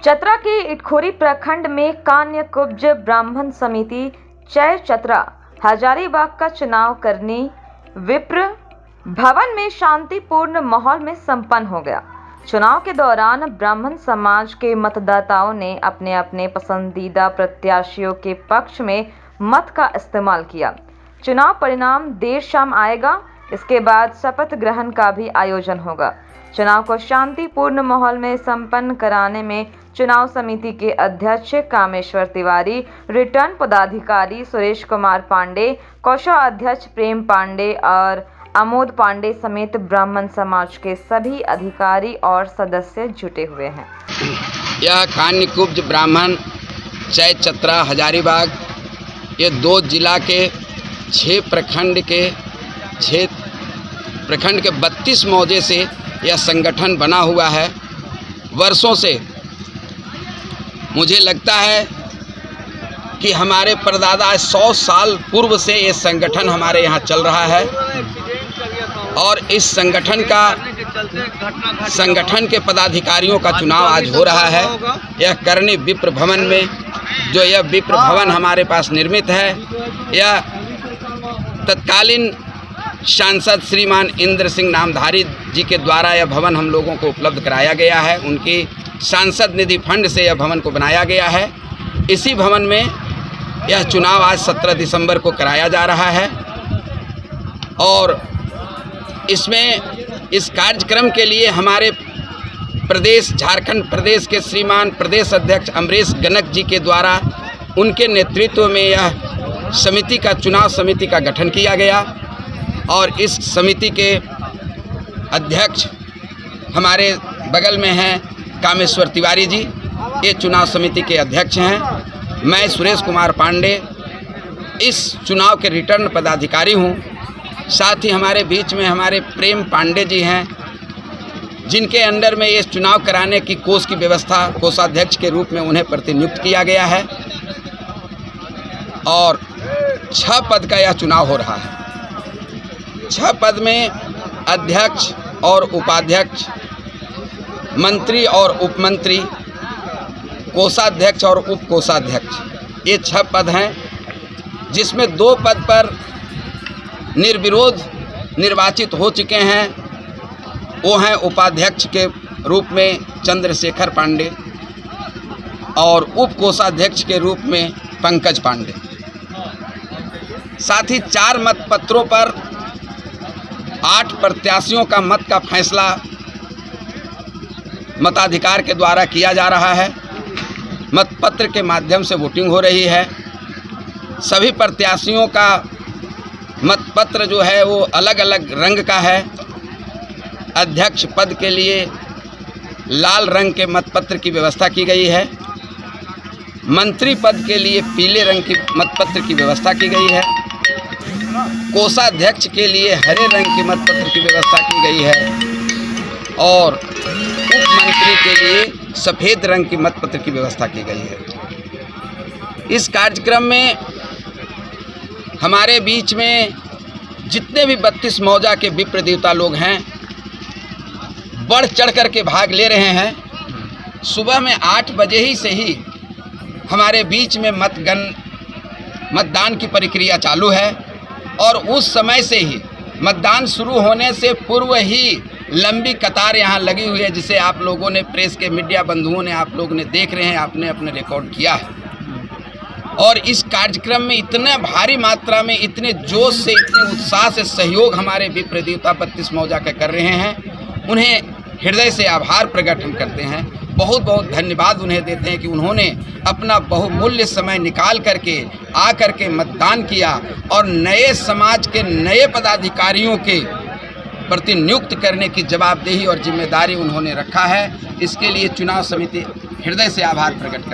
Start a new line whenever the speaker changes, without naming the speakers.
चतरा के इटखोरी प्रखंड में कान्य कुब्ज ब्राह्मण समिति चय चतरा हजारीबाग का चुनाव करने विप्र भवन में शांतिपूर्ण माहौल में संपन्न हो गया। चुनाव के दौरान ब्राह्मण समाज के मतदाताओं ने अपने अपने पसंदीदा प्रत्याशियों के पक्ष में मत का इस्तेमाल किया। चुनाव परिणाम देर शाम आएगा। इसके बाद शपथ ग्रहण का भी आयोजन होगा। चुनाव को शांतिपूर्ण माहौल में संपन्न कराने में चुनाव समिति के अध्यक्ष कामेश्वर तिवारी, रिटर्न पदाधिकारी सुरेश कुमार पांडे, कोषाध्यक्ष प्रेम पांडे और आमोद पांडे समेत ब्राह्मण समाज के सभी अधिकारी और सदस्य जुटे हुए हैं।
यह कान्य कुब्ज ब्राह्मण चय चतरा हजारीबाग ये 2 जिला के 6 प्रखंड के 32 मौजे से यह संगठन बना हुआ है। वर्षों से मुझे लगता है कि हमारे परदादा 100 साल पूर्व से ये संगठन हमारे यहाँ चल रहा है और इस संगठन के पदाधिकारियों का चुनाव आज हो रहा है। यह करनी विप्र भवन में, जो यह विप्र भवन हमारे पास निर्मित है, यह तत्कालीन सांसद श्रीमान इंद्र सिंह नामधारी जी के द्वारा यह भवन हम लोगों को उपलब्ध कराया गया है। उनकी सांसद निधि फंड से यह भवन को बनाया गया है। इसी भवन में यह चुनाव आज 17 दिसंबर को कराया जा रहा है और इसमें इस कार्यक्रम के लिए हमारे प्रदेश झारखंड प्रदेश के श्रीमान प्रदेश अध्यक्ष अमरीश गनक जी के द्वारा उनके नेतृत्व में यह समिति का चुनाव समिति का गठन किया गया और इस समिति के अध्यक्ष हमारे बगल में हैं कामेश्वर तिवारी जी, ये चुनाव समिति के अध्यक्ष हैं। मैं सुरेश कुमार पांडे इस चुनाव के रिटर्न पदाधिकारी हूँ। साथ ही हमारे बीच में हमारे प्रेम पांडे जी हैं, जिनके अंडर में ये चुनाव कराने की कोष की व्यवस्था कोषाध्यक्ष के रूप में उन्हें प्रतिनियुक्त किया गया है और 6 पद का यह चुनाव हो रहा है। 6 पद में अध्यक्ष और उपाध्यक्ष, मंत्री और उपमंत्री, कोषाध्यक्ष और उप कोषाध्यक्ष, ये 6 पद हैं, जिसमें 2 पद पर निर्विरोध निर्वाचित हो चुके हैं। वो हैं उपाध्यक्ष के रूप में चंद्रशेखर पांडे और उप कोषाध्यक्ष के रूप में पंकज पांडे। साथ ही 4 मत पत्रों पर 8 प्रत्याशियों का मत का फैसला मताधिकार के द्वारा किया जा रहा है। मतपत्र के माध्यम से वोटिंग हो रही है। सभी प्रत्याशियों का मतपत्र जो है वो अलग अलग रंग का है। अध्यक्ष पद के लिए लाल रंग के मतपत्र की व्यवस्था की गई है। मंत्री पद के लिए पीले रंग की मतपत्र की व्यवस्था की गई है। कोषाध्यक्ष के लिए हरे रंग के मतपत्र की व्यवस्था की गई है और उप मंत्री के लिए सफ़ेद रंग की मतपत्र की व्यवस्था की गई है। इस कार्यक्रम में हमारे बीच में जितने भी 32 मौजा के विप्र देवता लोग हैं, बढ़ चढ़ कर के भाग ले रहे हैं। सुबह में 8 बजे ही से ही हमारे बीच में मतदान की प्रक्रिया चालू है और उस समय से ही मतदान शुरू होने से पूर्व ही लंबी कतार यहाँ लगी हुई है, जिसे आप लोगों ने, प्रेस के मीडिया बंधुओं ने, आप लोग ने देख रहे हैं, आपने अपने रिकॉर्ड किया है। और इस कार्यक्रम में इतने भारी मात्रा में, इतने जोश से, इतने उत्साह से सहयोग हमारे विप्र देवता 32 मौजा के कर रहे हैं। उन्हें हृदय से आभार प्रकट हम करते हैं। बहुत बहुत धन्यवाद उन्हें देते हैं कि उन्होंने अपना बहुमूल्य समय निकाल करके आकर के मतदान किया और नए समाज के नए पदाधिकारियों के प्रतिनियुक्त करने की जवाबदेही और जिम्मेदारी उन्होंने रखा है। इसके लिए चुनाव समिति हृदय से आभार प्रकट करती है।